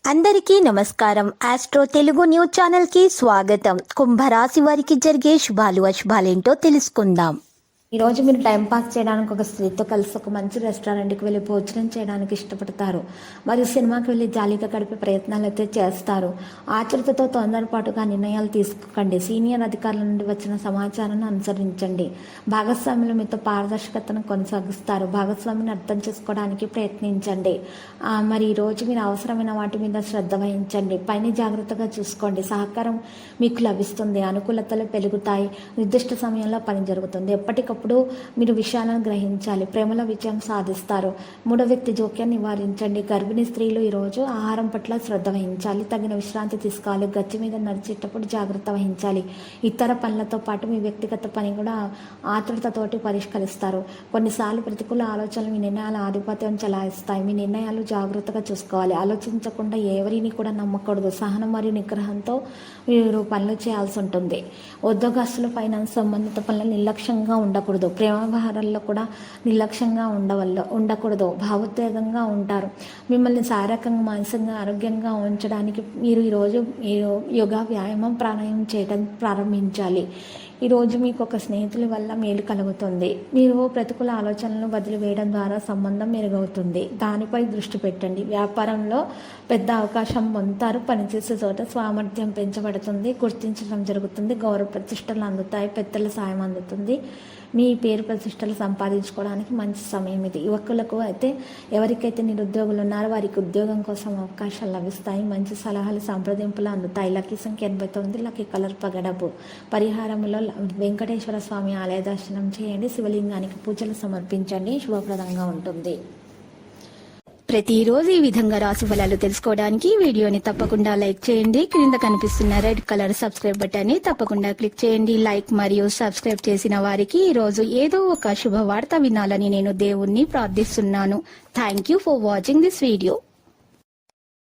అందరికీ నమస్కారం. Astro Telugu news channel కి స్వాగతం. కుంభరాశి వారికి జరిగే శుభాలు అశుభాలేంటో తెలుసుకుందాం. ఈరోజు మీరు టైంపాస్ చేయడానికి ఒక స్త్రీతో కలిసి ఒక మంచి రెస్టారెంట్కి వెళ్ళి భోజనం చేయడానికి ఇష్టపడతారు. మరియు సినిమాకి వెళ్ళి జాలీగా గడిపే ప్రయత్నాలు అయితే చేస్తారు. ఆచరితతో తొందరపాటుగా నిర్ణయాలు తీసుకోకండి. సీనియర్ అధికారుల నుండి వచ్చిన సమాచారాన్ని అనుసరించండి. భాగస్వాములు మీతో పారదర్శకతను కొనసాగిస్తారు. భాగస్వామిని అర్థం చేసుకోవడానికి ప్రయత్నించండి. మరి ఈరోజు మీరు అవసరమైన వాటి మీద శ్రద్ధ వహించండి. పైన జాగ్రత్తగా చూసుకోండి. సహకారం మీకు లభిస్తుంది. అనుకూలతలు పెరుగుతాయి. నిర్దిష్ట సమయంలో పని జరుగుతుంది. ఎప్పటికప్పుడు మీరు విషయాలను గ్రహించాలి. ప్రేమలో విజయం సాధిస్తారు. మూడో వ్యక్తి జోక్యాన్ని నివారించండి. గర్భిణీ స్త్రీలు ఈరోజు ఆహారం పట్ల శ్రద్ధ వహించాలి. తగిన విశ్రాంతి తీసుకోవాలి. గచ్చి మీద నడిచేటప్పుడు జాగ్రత్త వహించాలి. ఇతర పనులతో పాటు మీ వ్యక్తిగత పని కూడా ఆతృతతోటి పరిష్కరిస్తారు. కొన్నిసార్లు ప్రతికూల ఆలోచనలు మీ నిర్ణయాల ఆధిపత్యం చెలాయిస్తాయి. మీ నిర్ణయాలు జాగ్రత్తగా చూసుకోవాలి. ఆలోచించకుండా ఎవరిని కూడా నమ్మకూడదు. సహనం మరియు నిగ్రహంతో మీరు పనులు చేయాల్సి ఉంటుంది. ఉద్యోగస్తులు ఫైనాన్స్ సంబంధిత పనులు నిర్లక్ష్యంగా ఉండకూడదు. ప్రేమ వ్యవహారాల్లో కూడా నిర్లక్ష్యంగా ఉండకూడదు. భావోద్వేగంగా ఉంటారు. మిమ్మల్ని శారీరకంగా మానసికంగా ఆరోగ్యంగా ఉంచడానికి మీరు ఈరోజు యోగా వ్యాయామం ప్రాణాయామం చేయడం ప్రారంభించాలి. ఈరోజు మీకు ఒక స్నేహితుల వల్ల మేలు కలుగుతుంది. మీరు ప్రతికూల ఆలోచనలను వదిలివేయడం ద్వారా సంబంధం మెరుగవుతుంది. దానిపై దృష్టి పెట్టండి. వ్యాపారంలో పెద్ద అవకాశం పొందుతారు. పనిచేసే చోట సామర్థ్యం పెంచబడుతుంది. గుర్తించడం జరుగుతుంది. గౌరవ ప్రతిష్టలు అందుతాయి. పెద్దల సాయం అందుతుంది. మీ పేరు ప్రతిష్టలు సంపాదించుకోవడానికి మంచి సమయం ఇది. యువకులకు అయితే ఎవరికైతే నిరుద్యోగులు ఉన్నారో వారికి ఉద్యోగం కోసం అవకాశాలు లభిస్తాయి. మంచి సలహాలు సంప్రదింపులు అందుతాయి. లక్కీ సంఖ్య 89. లక్కీ కలర్ పగడపు. పరిహారంలో వెంకటేశ్వర స్వామి ఆలయ దర్శనం చేయండి. శివలింగానికి పూజలు సమర్పించండి. శుభప్రదంగా ఉంటుంది. ప్రతిరోజు ఈ విధంగా రాశి ఫలాలు తెలుసుకోవడానికి వీడియోని తప్పకుండా లైక్ చేయండి. క్రింద కనిపిస్తున్న రెడ్ కలర్ సబ్స్క్రైబ్ బటన్ ని తప్పకుండా క్లిక్ చేయండి. లైక్ మరియు సబ్స్క్రైబ్ చేసిన వారికి ఈ రోజు ఏదో ఒక శుభవార్త వినాలని నేను దేవుణ్ణి ప్రార్థిస్తున్నాను. Thank you for watching this video.